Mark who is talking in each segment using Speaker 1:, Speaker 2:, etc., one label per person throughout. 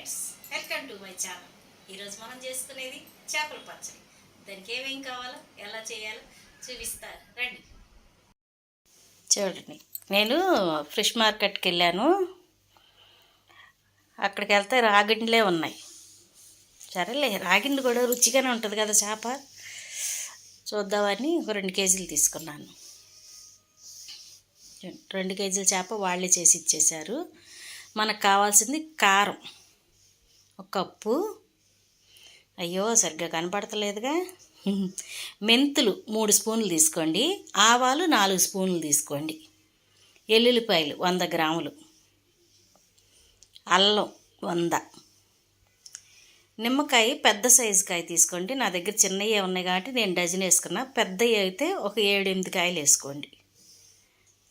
Speaker 1: Friends, welcome to my channel. ఈరోజు మనం చేసుకునేది చేపల పచ్చడి. దానికి ఏమేం కావాలో ఎలా చేయాలో చూపిస్తా రండి. చూడండి, నేను ఫిష్ మార్కెట్కి వెళ్ళాను. అక్కడికి వెళ్తే రాగిండ్లే ఉన్నాయి. సరేలే, రాగిండి కూడా రుచిగానే ఉంటుంది కదా చేప. చూద్దామని ఒక 2 కేజీలు తీసుకున్నాను. 2 కేజీల చేప వాళ్ళే చేసి ఇచ్చేశారు. మనకు కావాల్సింది కారం 1 కప్పు. అయ్యో సరిగ్గా కనపడతలేదుగా. మెంతులు 3 స్పూన్లు తీసుకోండి. ఆవాలు 4 స్పూన్లు తీసుకోండి. ఎల్లుల్లిపాయలు 100 గ్రాములు. అల్లం 100. నిమ్మకాయ పెద్ద సైజు కాయ తీసుకోండి. నా దగ్గర చిన్నవి ఉన్నాయి కాబట్టి నేను డజన్ వేసుకున్నా. పెద్దవి అయితే ఒక 7-8 కాయలు వేసుకోండి.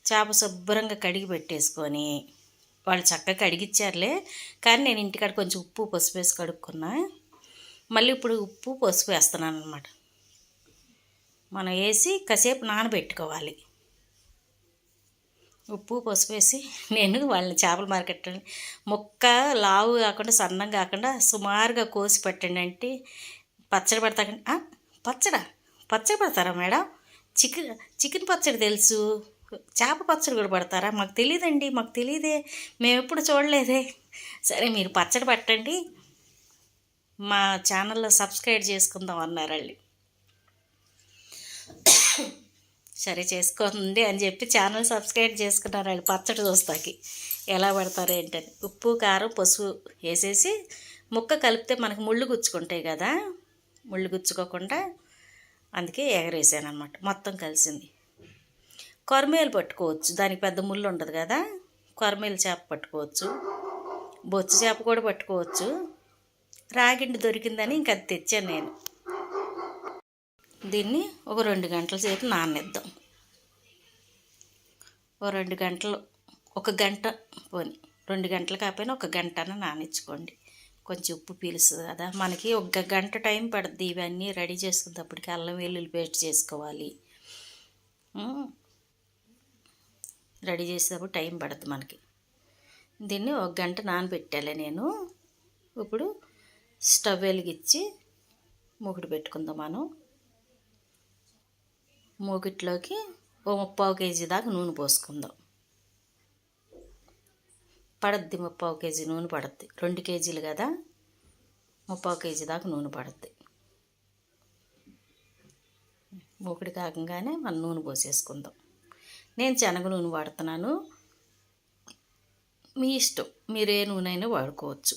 Speaker 1: చేప శుభ్రంగా కడిగి పెట్టేసుకొని, వాళ్ళు చక్కగా కడిగిచ్చారులే, కానీ నేను ఇంటికాడ కొంచెం ఉప్పు పసుపు వేసి కడుక్కున్నా. మళ్ళీ ఇప్పుడు ఉప్పు పసుపు వేస్తున్నాను అనమాట. మనం వేసి కాసేపు నానబెట్టుకోవాలి. ఉప్పు పసుపు వేసి నేను వాళ్ళని చేపల మార్కెట్ ముక్క లావు కాకుండా సన్నం కాకుండా సుమారుగా కోసి పెట్టండి అంటే పచ్చడి పెడతాకండి. పచ్చడి పెడతారా మేడం? చికెన్ పచ్చడి తెలుసు, చేప పచ్చడి కూడా పడతారా? మాకు తెలియదండి, మాకు తెలియదే, మేము ఎప్పుడు చూడలేదే. సరే మీరు పచ్చడి పట్టండి, మా ఛానల్లో సబ్స్క్రైబ్ చేసుకుందాం అన్నారు వాళ్ళు. సరే చేసుకోండి అని చెప్పి ఛానల్ సబ్స్క్రైబ్ చేసుకున్నారు వాళ్ళు. పచ్చడి చూస్తాకి ఎలా పడతారు ఏంటని ఉప్పు కారం పసుపు వేసేసి ముక్క కలిపితే మనకు ముళ్ళు గుచ్చుకుంటాయి కదా, ముళ్ళు గుచ్చుకోకుండా అందుకే ఎగరేసాను అనమాట. మొత్తం కలిసింది. కొరమేలు పట్టుకోవచ్చు, దానికి పెద్ద ముళ్ళు ఉండదు కదా. కొరమేలు చేప పట్టుకోవచ్చు, బొచ్చు చేప కూడా పట్టుకోవచ్చు. రాగిండి దొరికిందని ఇంక అది తెచ్చాను నేను. దీన్ని ఒక 2 గంటల సేపు నాననిద్దాం. ఓ 2 గంటలు, 1 గంట పోని, 2 గంటలు కాకపోయినా 1 గంటన నానించుకోండి. కొంచెం ఉప్పు పీలుస్తుంది కదా. మనకి 1 గంట టైం పడుతుంది ఇవన్నీ రెడీ చేసుకునేటప్పటికి. అల్లం వెల్లుల్లి పేస్ట్ చేసుకోవాలి, రెడీ చేసేటప్పుడు టైం పడుతుంది మనకి. దీన్ని 1 గంట నానబెట్టాలి నేను. ఇప్పుడు స్టవ్ వెలిగించి మూకుడు పెట్టుకుందాం. మనం మూకిట్లోకి ఓ 3/4 కేజీ దాకా నూనె పోసుకుందాం. పడద్ది, 3/4 కేజీ నూనె పడుద్ది. 2 కేజీలు కదా, 3/4 కేజీ దాకా నూనె పడుద్ది. మూకుడి కాకంగానే మనం నూనె పోసేసుకుందాం. నేను శనగ నూనె వాడుతున్నాను, మీ ఇష్టం, మీరు ఏ నూనె అయినా వాడుకోవచ్చు.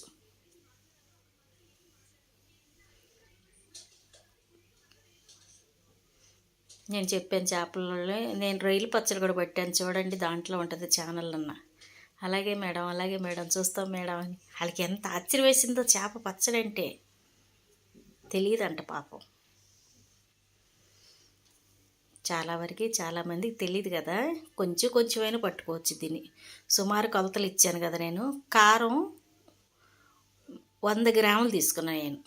Speaker 1: నేను చెప్పాను చేపలలో నేను రొయ్యల పచ్చడి కూడా పెట్టాను చూడండి, దాంట్లో ఉంటుంది ఛానల్లో. అలాగే మేడం చూస్తాం మేడం అని. వాళ్ళకి ఎంత ఆశ్చర్యం వేసిందో చేప పచ్చడి అంటే. తెలియదంట పాపం, చాలా వరకు చాలామందికి తెలియదు కదా. కొంచెమైనా పట్టుకోవచ్చు దీన్ని. సుమారు కొలతలు ఇచ్చాను కదా నేను. కారం 100 గ్రాములు తీసుకున్నాను నేను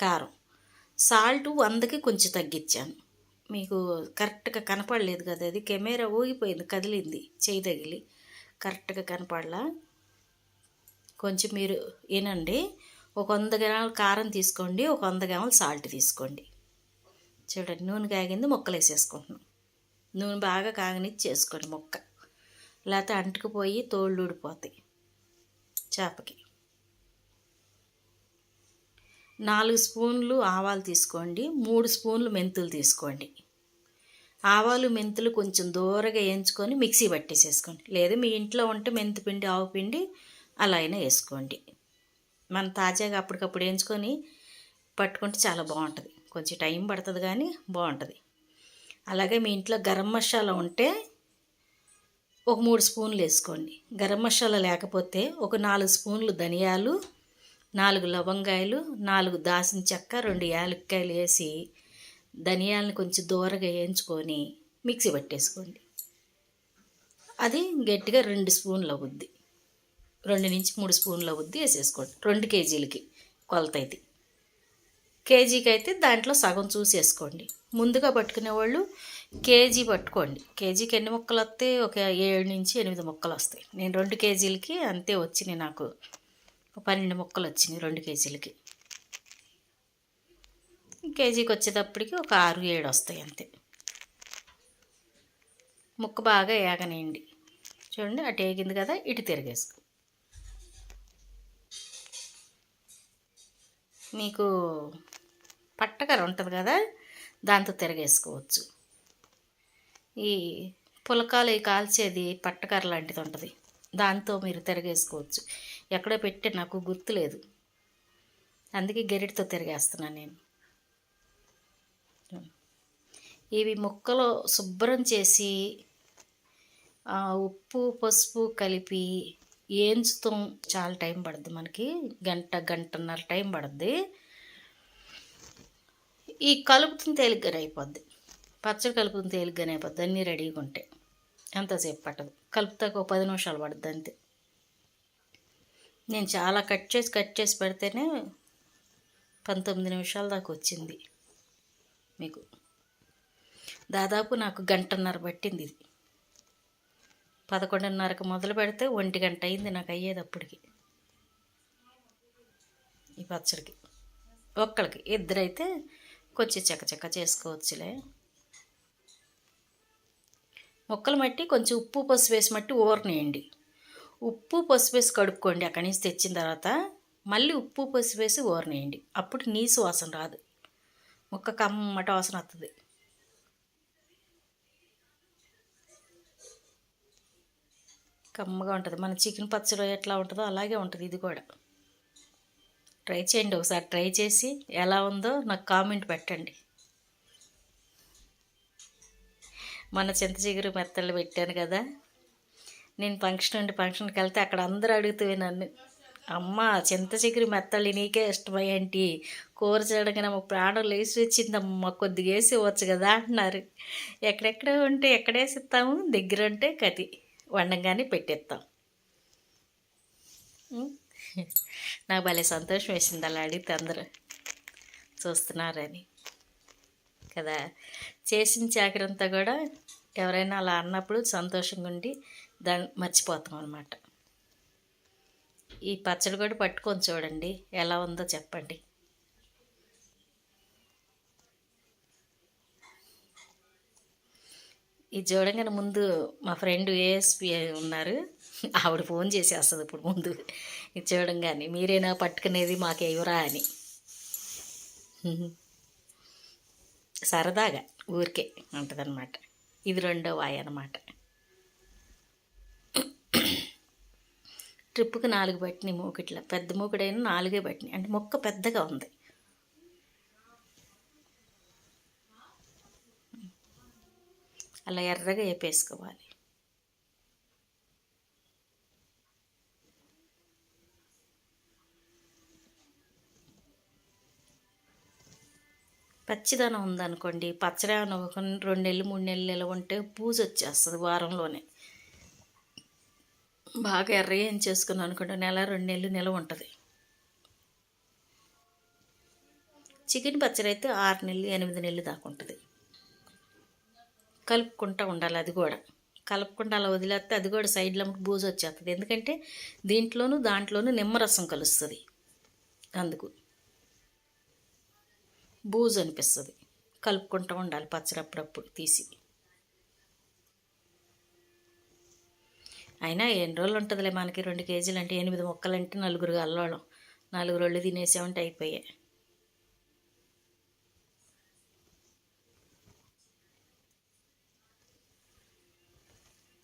Speaker 1: కారం. సాల్ట్ 100కి కొంచెం తగ్గించాను. మీకు కరెక్ట్గా కనపడలేదు కదా, అది కెమెరా ఊగిపోయింది, కదిలింది, చేయి తగిలి కరెక్ట్గా కనపడలా. కొంచెం మీరు వినండి. ఒక 100 గ్రాముల కారం తీసుకోండి, ఒక 100 గ్రాముల సాల్ట్ తీసుకోండి. చూడండి, నూనె కాగింది, ముక్కలు వేసేసుకుంటున్నాం. నూనె బాగా కాగనిచ్చి చేసుకోండి ముక్క, లేకపోతే అంటుకుపోయి తోళ్ళు ఊడిపోతాయి చేపకి. 4 స్పూన్లు ఆవాలు తీసుకోండి, 3 స్పూన్లు మెంతులు తీసుకోండి. ఆవాలు మెంతులు కొంచెం దూరగా వేయించుకొని మిక్సీ పట్టేసేసుకోండి. లేదా మీ ఇంట్లో ఉంటే మెంతిపిండి ఆవు పిండి అలా అయినా వేసుకోండి. మనం తాజాగా అప్పటికప్పుడు వేయించుకొని పట్టుకుంటే చాలా బాగుంటుంది. కొంచెం టైం పడుతుంది కానీ బాగుంటుంది. అలాగే మీ ఇంట్లో గరం మసాలా ఉంటే ఒక 3 స్పూన్లు వేసుకోండి. గరం మసాలా లేకపోతే ఒక 4 స్పూన్లు ధనియాలు, 4 లవంగాయలు, 4 దాల్చిన చెక్క, 2 యాలక్కాయలు వేసి ధనియాలను కొంచెం దూరగా వేయించుకొని మిక్సీ పట్టేసుకోండి. అది గట్టిగా 2 స్పూన్లు అవుద్ది, 2 నుంచి 3 స్పూన్లు అవుద్ది వేసేసుకోండి. 2 కేజీలకి కొలత అయితే. కేజీకి అయితే దాంట్లో సగం చూసి వేసుకోండి. ముందుగా పట్టుకునేవాళ్ళు కేజీ పట్టుకోండి. కేజీకి ఎన్ని ముక్కలు వస్తాయి? ఒక 7 నుంచి 8 ముక్కలు వస్తాయి. నేను 2 కేజీలకి అంతే వచ్చినాయి నాకు. 12 ముక్కలు వచ్చినాయి 2 కేజీలకి. కేజీకి వచ్చేటప్పటికి ఒక 6, 7 వస్తాయి అంతే. ముక్క బాగా ఏగనేయండి. చూడండి అటు ఏగింది కదా, ఇటు తిరిగేసుకో. మీకు పట్టకర ఉంటుంది కదా, దాంతో తిరగేసుకోవచ్చు. ఈ పులకాలు కాల్చేది పట్టకర లాంటిది ఉంటుంది, దాంతో మీరు తిరగేసుకోవచ్చు. ఎక్కడో పెట్టి నాకు గుర్తులేదు, అందుకే గెరిటితో తిరిగేస్తున్నాను నేను. ఇవి ముక్కలు శుభ్రం చేసి ఉప్పు పసుపు కలిపి ఏంచుతాం. చాలా టైం పడుద్ది మనకి, గంటన్నర టైం పడుద్ది. ఈ కలుపుతుంది తేలిగ్గానే అయిపోద్ది, పచ్చడి కలుపుతుంది తేలిగ్గానే అయిపోద్ది. అన్నీ రెడీగా ఉంటాయి, ఎంతసేపు పట్టదు. కలుపుతాక ఒక 10 నిమిషాలు పడుద్ది అంతే. నేను చాలా కట్ చేసి పెడితేనే 19 నిమిషాల దాకా వచ్చింది మీకు. దాదాపు నాకు గంటన్నర పట్టింది ఇది. 11:30కి మొదలు పెడితే 1 గంట అయింది నాకు అయ్యేటప్పటికి ఈ పచ్చడికి. ఒక్కడికి, ఇద్దరైతే కొంచెం చకచక చేసుకోవచ్చులే. ముక్కలు మట్టి కొంచెం ఉప్పు పసుపు వేసి మట్టి ఊరనేయండి. ఉప్పు పసుపు వేసి కడుక్కోండి. అక్కడి నుంచి తెచ్చిన తర్వాత మళ్ళీ ఉప్పు పసుపు వేసి ఊరనేయండి. అప్పుడు నీసు వాసన రాదు, ముక్క కమ్మట వాసన వస్తుంది. కమ్మగా ఉంటుంది. మన చికెన్ పచ్చడి ఎట్లా ఉంటుందో అలాగే ఉంటుంది ఇది కూడా. ట్రై చేయండి ఒకసారి. ట్రై చేసి ఎలా ఉందో నాకు కామెంట్ పెట్టండి. మన చింత చిగురు మెత్తళ్ళు పెట్టాను కదా, నేను ఫంక్షన్కి వెళ్తే అక్కడ అందరూ అడుగుతాయి నన్ను, అమ్మ చింత చిగురు మెత్తళ్ళు నీకే ఇష్టమయ్యేంటి, కూర చేయడానికి నాకు ప్రాణం లేచి వచ్చిందమ్మ, కొద్దిగా వేసి ఇవ్వచ్చు కదా అంటున్నారు. ఎక్కడెక్కడ ఉంటే ఎక్కడేసి ఇస్తాము, దగ్గర ఉంటే కతి వండంగానే పెట్టేస్తాం. నాకు భలే సంతోషం వేసింది అలా అడిగితే అందరూ చూస్తున్నారని కదా. చేసిన చాకరంతా కూడా ఎవరైనా అలా అన్నప్పుడు సంతోషంగా ఉండి దాన్ని మర్చిపోతాం అన్నమాట. ఈ పచ్చడి కూడా పట్టుకొని చూడండి, ఎలా ఉందో చెప్పండి. ఇది చూడంగానే ముందు మా ఫ్రెండ్ ఏఎస్పి ఉన్నారు, ఆవిడ ఫోన్ చేసేస్తుంది ఇప్పుడు ముందు. ఇది చూడంగానే మీరేనా పట్టుకునేది మాకేవరా అని, సరదాగా ఊరికే ఉంటుందన్నమాట. ఇది 2వ వాయి అన్నమాట. ట్రిప్పుకి 4 పట్టినాయి మూకిట్ల. పెద్ద మూకుడైనా 4 పట్టినాయి, అంటే మొక్క పెద్దగా ఉంది. అలా ఎర్రగా వేపేసుకోవాలి. పచ్చిదనం ఉందనుకోండి, పచ్చడి ఒక 2 నెలలు 3 నెలలు నిలవ ఉంటే పూజ వచ్చేస్తుంది వారంలోనే. బాగా ఎర్రగా ఏం చేసుకున్నాం అనుకోండి, 1 నెల 2 నెలలు నిలవ ఉంటుంది. చికెన్ పచ్చడి అయితే 6 నెలలు 8 నెలలు దాకా ఉంటుంది. కలుపుకుంటూ ఉండాలి. అది కూడా కలుపుకుంటూ అలా వదిలేస్తే అది కూడా సైడ్లో బూజు వచ్చేస్తుంది. ఎందుకంటే దాంట్లోనూ నిమ్మరసం కలుస్తుంది, అందుకు బూజు అనిపిస్తుంది. కలుపుకుంటూ ఉండాలి పచ్చడి అప్పుడప్పుడు తీసి. అయినా ఎన్ని రోజులు ఉంటుందిలే మనకి, 2 కేజీలు అంటే 8 ముక్కలంటే 4 అల్లోళం, 4 రోజులు తినేసామంటే అయిపోయాయి.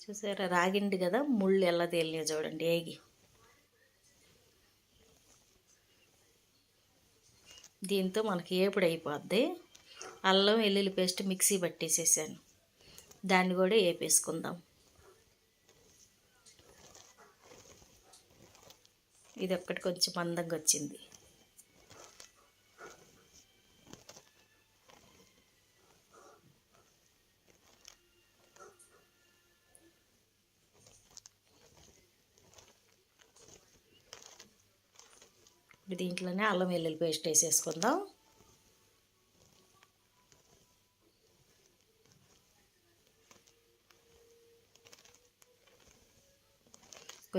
Speaker 1: చూసారా రాగిండి కదా, ముళ్ళు ఎలా తేలినాయో చూడండి ఏగి. దీంతో మనకి ఏపుడు అయిపోద్ది. అల్లం వెల్లుల్లి పేస్ట్ మిక్సీ పట్టేసేసాను, దాన్ని కూడా వేపేసుకుందాం. ఇది ఒక్కటి కొంచెం మందంగా వచ్చింది. దీంట్లోనే అల్లం వెల్లుల్లి పేస్ట్ వేసేసుకుందాం.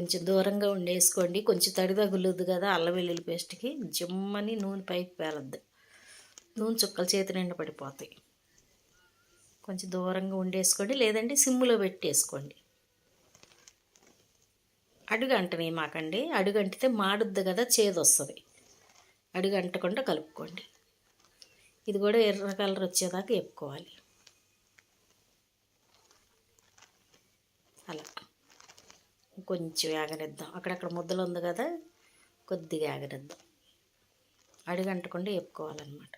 Speaker 1: కొంచెం దూరంగా ఉండేసుకోండి. కొంచెం తడి తగులుద్ది కదా అల్లం వెల్లుల్లి పేస్ట్కి. జుమ్మని నూనె పైకి పేలద్దు, నూనె చుక్కలు చేతి నిండా పడిపోతాయి. కొంచెం దూరంగా ఉండేసుకోండి, లేదంటే సిమ్లో పెట్టేసుకోండి. అడుగంటని మాకండి, అడుగంటితే మాడుద్ది కదా, చేదు వస్తుంది. అడుగంటకుండా కలుపుకోండి. ఇది కూడా ఎర్ర కలర్ వచ్చేదాకా వేపుకోవాలి. అలా కొంచెం ఆగనిద్దాం. అక్కడక్కడ ముద్దలు ఉంది కదా, కొద్దిగా ఆగనిద్దాం. అడుగంటకుండా వేపుకోవాలన్నమాట.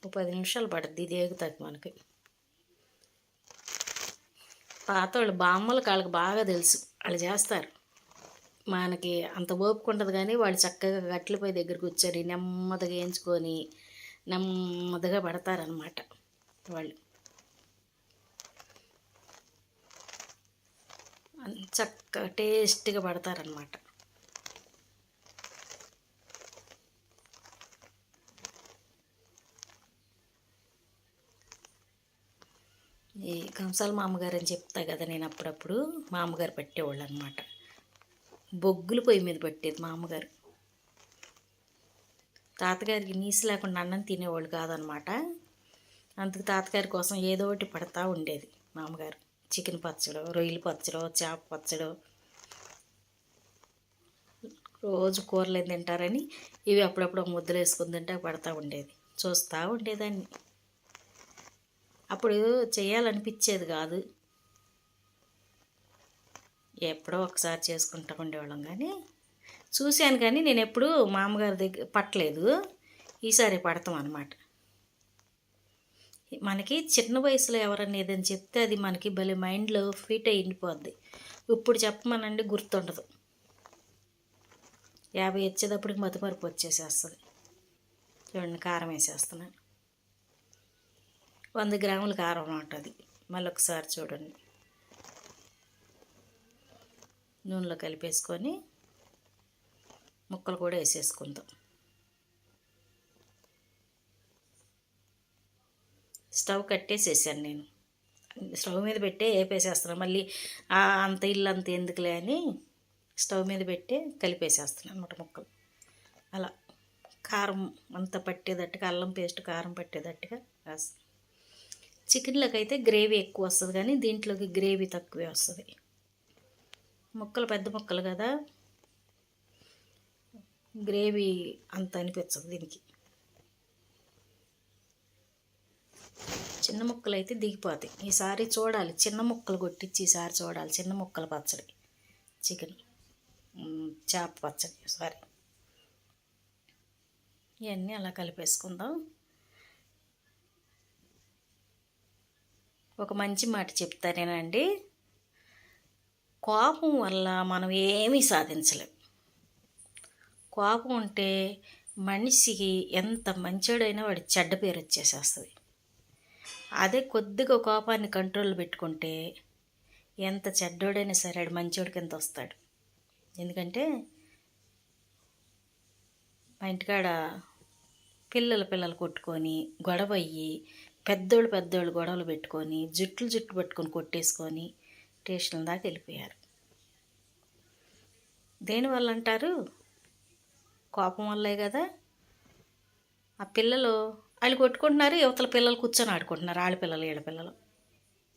Speaker 1: ఒక 10 నిమిషాలు పడుద్ది ఇది ఏగుతుంది మనకి. పాత వాళ్ళు బామ్మలు వాళ్ళకి బాగా తెలుసు, వాళ్ళు చేస్తారు. మనకి అంత ఓపిక ఉండదు, కానీ వాళ్ళు చక్కగా గట్లపై దగ్గర కూర్చొని నెమ్మదిగా వేయించుకొని నెమ్మదిగా పడతారనమాట. వాళ్ళు చక్కగా టేస్టీగా పడతారనమాట. ఈ కంసాల మామగారు అని చెప్తా కదా నేను, అప్పుడప్పుడు మామగారు పెట్టేవాళ్ళు అనమాట. బొగ్గులు పొయ్యి మీద పెట్టేది మామగారు. తాతగారికి నీసు లేకుండా అన్నం తినేవాళ్ళు కాదనమాట. అందుకు తాతగారి కోసం ఏదో ఒకటి పడతా ఉండేది మామగారు. చికెన్ పచ్చడి, రొయ్యల పచ్చడి, చేప పచ్చడి, రోజు కూరలు తింటారని ఇవి అప్పుడప్పుడు ముద్దలు వేసుకుని తింటే పడతా ఉండేది. చూస్తూ ఉండేదాన్ని. అప్పుడు చేయాలనిపించేది కాదు, ఎప్పుడో ఒకసారి చేసుకుంటూ ఉండేవాళ్ళం. కానీ చూశాను, కానీ నేను ఎప్పుడూ మామగారి దగ్గర పట్టలేదు. ఈసారి పడతాం అన్నమాట. మనకి చిన్న వయసులో ఎవరన్నా ఏదని చెప్తే అది మనకి భలే మైండ్లో ఫిట్ అయి ఉండిపోద్ది. ఇప్పుడు చెప్పమనండి గుర్తుండదు. 50 వచ్చేటప్పటికి మతిమరుపు వచ్చేసేస్తుంది. చూడండి, కారం వేసేస్తున్నాను. 100 గ్రాముల కారం ఉంటుంది. మళ్ళీ ఒకసారి చూడండి, నూనెలో కలిపేసుకొని ముక్కలు కూడా వేసేసుకుందాం. స్టవ్ కట్టేసేసాను నేను. స్టవ్ మీద పెట్టే వేపేసేస్తున్నాను. మళ్ళీ అంత ఇల్లు అంత ఎందుకులే అని స్టవ్ మీద పెట్టే కలిపేసేస్తున్నాను అన్నమాట ముక్కలు. అలా కారం అంత పట్టేటట్టుగా, అల్లం పేస్ట్ కారం పట్టేటట్టుగా వేస్తాను. చికెన్లోకి అయితే గ్రేవీ ఎక్కువ వస్తుంది, కానీ దీంట్లోకి గ్రేవీ తక్కువే వస్తుంది. ముక్కలు పెద్ద ముక్కలు కదా, గ్రేవీ అంత అనిపించదు దీనికి. చిన్న ముక్కలు అయితే దిగిపోతాయి. ఈసారి చూడాలి, చిన్న ముక్కలు కొట్టించి ఈసారి చూడాలి. చిన్న ముక్కల పచ్చడి, చికెన్ చేప పచ్చడి. సారీ, ఇవన్నీ అలా కలిపేసుకుందాం. ఒక మంచి మాట చెప్తానేనండి, కోపం వల్ల మనం ఏమీ సాధించలేం. కోపం ఉంటే మనిషికి ఎంత మంచోడైనా వాడి చెడ్డ పేరు వచ్చేసేస్తుంది. అదే కొద్దిగా కోపాన్ని కంట్రోల్ పెట్టుకుంటే ఎంత చెడ్డోడైనా సరే ఆడు మంచోడి కింద వస్తాడు. ఎందుకంటే మా ఇంటికాడ పిల్లలు కొట్టుకొని గొడవ అయ్యి పెద్దోళ్ళు గొడవలు పెట్టుకొని జుట్టు పట్టుకొని కొట్టేసుకొని స్టేషన్ దాకా వెళ్ళిపోయారు. దేనివల్ల అంటారు? కోపం వల్లే కదా. ఆ పిల్లలు వాళ్ళు కొట్టుకుంటున్నారు, యువతల పిల్లలు కూర్చొని ఆడుకుంటున్నారు. ఆడపిల్లలు ఏడపిల్లలు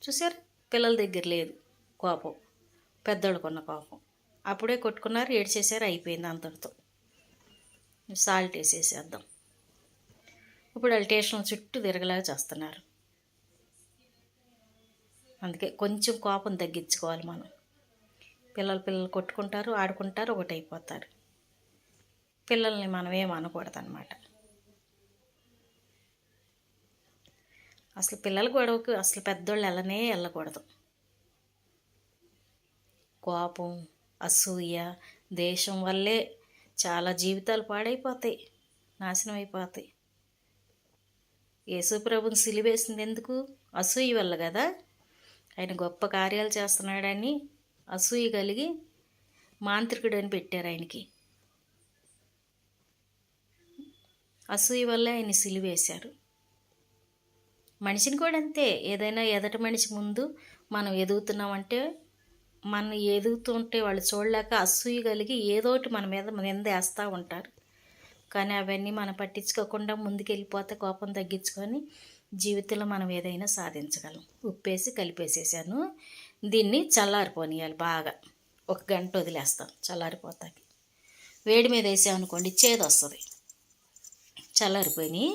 Speaker 1: చూసారు. పిల్లల దగ్గర లేదు కోపం, పెద్దోళ్ళకున్న కోపం. అప్పుడే కొట్టుకున్నారు, ఏడ్చేసారు, అయిపోయింది అంతటితో. సాల్ట్ వేసేసేద్దాం. ఇప్పుడు వాళ్ళు స్టేషన్ చుట్టూ తిరగలాగా చేస్తున్నారు. అందుకే కొంచెం కోపం తగ్గించుకోవాలి మనం. పిల్లలు కొట్టుకుంటారు, ఆడుకుంటారు, ఒకటైపోతారు. పిల్లల్ని మనం ఏమనకూడదు అన్నమాట. అసలు పిల్లల గొడవకు అసలు పెద్దోళ్ళు వెళ్ళకూడదు. కోపం, అసూయ, దేశం వల్లే చాలా జీవితాలు పాడైపోతాయి, నాశనం అయిపోతాయి. యేసు ప్రభుని సిలువేసింది ఎందుకు? అసూయ వల్ల కదా. ఆయన గొప్ప కార్యాలు చేస్తున్నాడని అసూయ కలిగి మాంత్రికుడు అని పెట్టారు ఆయనకి. అసూయ వల్ల ఆయన సిలువేశారు. మనిషిని కూడా అంతే. ఏదైనా ఎదటి మనిషి ముందు మనం ఎదుగుతున్నామంటే మనం ఎదుగుతుంటే వాళ్ళు చూడలేక అసూయ కలిగి ఏదోటి మన మీద నిందేస్తూ ఉంటారు. కానీ అవన్నీ మనం పట్టించుకోకుండా ముందుకెళ్ళిపోతే కోపం తగ్గించుకొని జీవితంలో మనం ఏదైనా సాధించగలం. ఉప్పేసి కలిపేసేసాను. దీన్ని చల్లారిపోనియాలి బాగా. 1 గంట వదిలేస్తాను చల్లారిపోతాకి. వేడి మీద వేసామనుకోండి చేదు వస్తుంది. చల్లారిపోయినాయి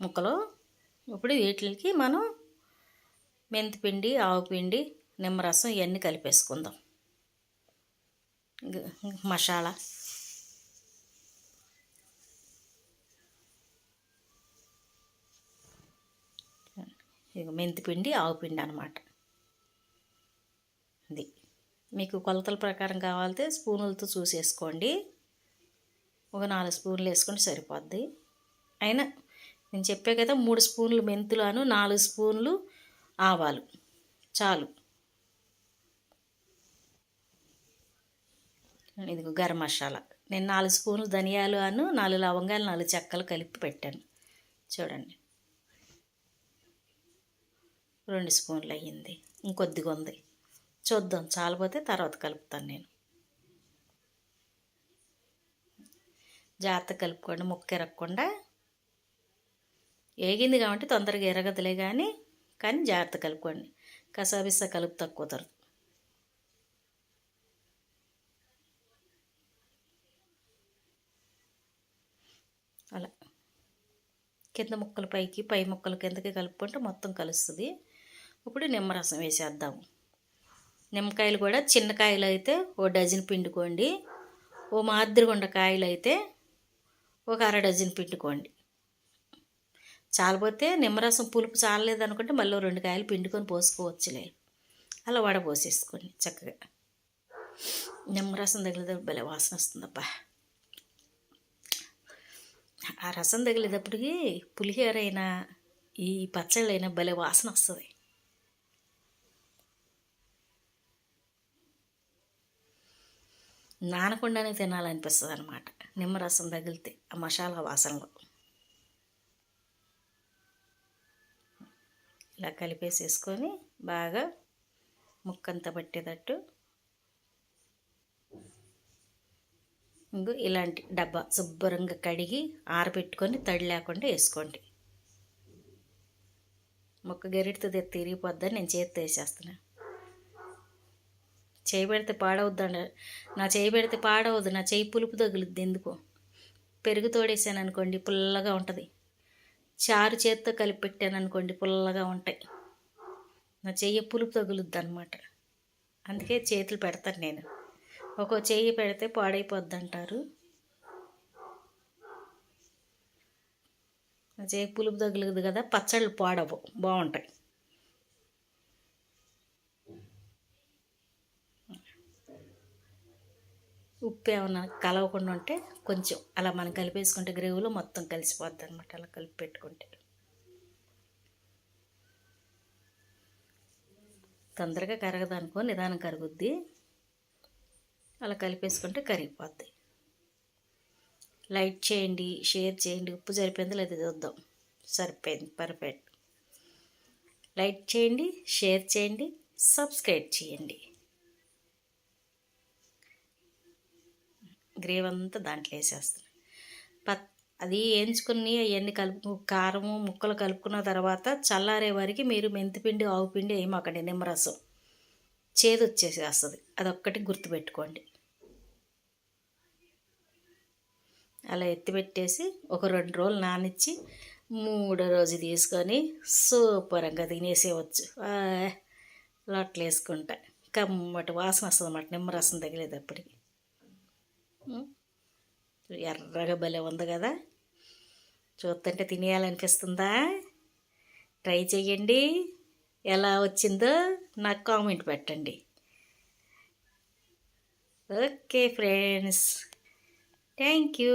Speaker 1: ముక్కలు. ఇప్పుడు వీటికి మనం మెంతిపిండి, ఆవుపిండి, నిమ్మరసం ఇవన్నీ కలిపేసుకుందాం. మసాలా ఇక మెంతిపిండి, ఆవుపిండి అన్నమాట. ఇది మీకు కొలతల ప్రకారం కావాలితే స్పూనులతో చూసేసుకోండి. ఒక 4 స్పూన్లు వేసుకుంటే సరిపోద్ది. అయినా నేను చెప్పే కదా 3 స్పూన్లు మెంతులు 4 స్పూన్లు ఆవాలు చాలు. ఇది గరం మసాలా. నేను 4 స్పూన్లు ధనియాలు 4 లవంగాలు 4 చెక్కలు కలిపి పెట్టాను. చూడండి 2 స్పూన్లు అయ్యింది. ఇంకొద్దిగా ఉంది, చూద్దాం. చాలిపోతే తర్వాత కలుపుతాను నేను. జాగ్రత్తగా కలుపుకోండి, ముక్క ఎరగకుండా. ఏగింది కాబట్టి తొందరగా ఎరగదులే కానీ జాగ్రత్త కలుపుకోండి. కసాబిస్సా కలుపు తక్కువ కుదరదు. అలా కింద ముక్కలు పైకి, పై ముక్కలు కిందకి కలుపుకుంటే మొత్తం కలుస్తుంది. ఇప్పుడు నిమ్మరసం వేసేద్దాము. నిమ్మకాయలు కూడా చిన్న కాయలు అయితే 1 డజన్ పిండుకోండి. ఓ మాదిరిగుండ కాయలు అయితే ఒక 1/2 డజన్ పిండుకోండి. చాలిపోతే నిమ్మరసం పులుపు చాలలేదనుకుంటే మళ్ళీ 2 కాయలు పిండుకొని పోసుకోవచ్చులే. అలా వడపోసేసుకోండి చక్కగా. నిమ్మరసం తగిలేటప్పుడు భలే వాసన వస్తుందబ్బా. ఆ రసం తగిలేటప్పటికి పులిహోర అయినా ఈ పచ్చళ్ళు అయినా భలే వాసన వస్తుంది. నానకుండానే తినాలనిపిస్తుంది అన్నమాట నిమ్మరసం తగిలితే ఆ మసాలా వాసనలో. ఇలా కలిపేసేసుకొని బాగా ముక్కంతా పట్టేటట్టు. ఇంకో ఇలాంటి డబ్బా శుభ్రంగా కడిగి ఆరబెట్టుకొని తడి లేకుండా వేసుకోండి. ముక్క గరిటితో తిరిగిపోద్దని నేను చేతితో వేసేస్తున్నాను. చేయి పెడితే పాడవద్దండి. నా చేయి పెడితే పాడవద్దు. నా చేయి పులుపు తగులుద్ది ఎందుకో. పెరుగు తోడేసాను అనుకోండి పుల్లగా ఉంటుంది. చారు చేతితో కలిపి పెట్టాను అనుకోండి పుల్లగా ఉంటాయి. నా చెయ్యి పులుపు తగులుద్ది అనమాట. అందుకే చేతులు పెడతాను నేను. ఒక్కో చెయ్యి పెడితే పాడైపోద్ది అంటారు. నా చెయ్యి పులుపు తగులుద్ది కదా, పచ్చళ్ళు పాడవు, బాగుంటాయి. ఉప్పు ఏమన్నా కలవకుండా ఉంటే కొంచెం అలా మనం కలిపేసుకుంటే గ్రేవీలో మొత్తం కలిసిపోద్ది అనమాట. అలా కలిపి పెట్టుకుంటే తొందరగా కరగదనుకో, నిదానం కరుగుద్ది. అలా కలిపేసుకుంటే కరిగిపోద్ది. లైక్ చేయండి, షేర్ చేయండి. ఉప్పు సరిపోయిందో లేదా చూద్దాం. సరిపోయింది, పర్ఫెక్ట్. లైక్ చేయండి, షేర్ చేయండి, సబ్స్క్రైబ్ చేయండి. గ్రేవీ అంతా దాంట్లో వేసేస్తాను. అది వేయించుకుని అవన్నీ కారము ముక్కలు కలుపుకున్న తర్వాత చల్లారే వరకు మీరు మెంతిపిండి, ఆవుపిండి వేయమాకండి. నిమ్మరసం చేదు వచ్చేసేస్తుంది. అదొక్కటి గుర్తుపెట్టుకోండి. అలా ఎత్తిపెట్టేసి ఒక 2 రోజులు నానిచ్చి 3వ రోజు తీసుకొని సూపర్గా తినేసేయవచ్చు. లోట్లు వేసుకుంటా కమ్మటి వాసన వస్తుంది అన్నమాట నిమ్మరసం తగిలేటప్పటికి. ఎర్రగా భలే ఉంది కదా, చూస్తుంటే తినేయాలనిపిస్తుందా? ట్రై చేయండి. ఎలా వచ్చిందో నాకు కామెంట్ పెట్టండి. Okay friends, thank you.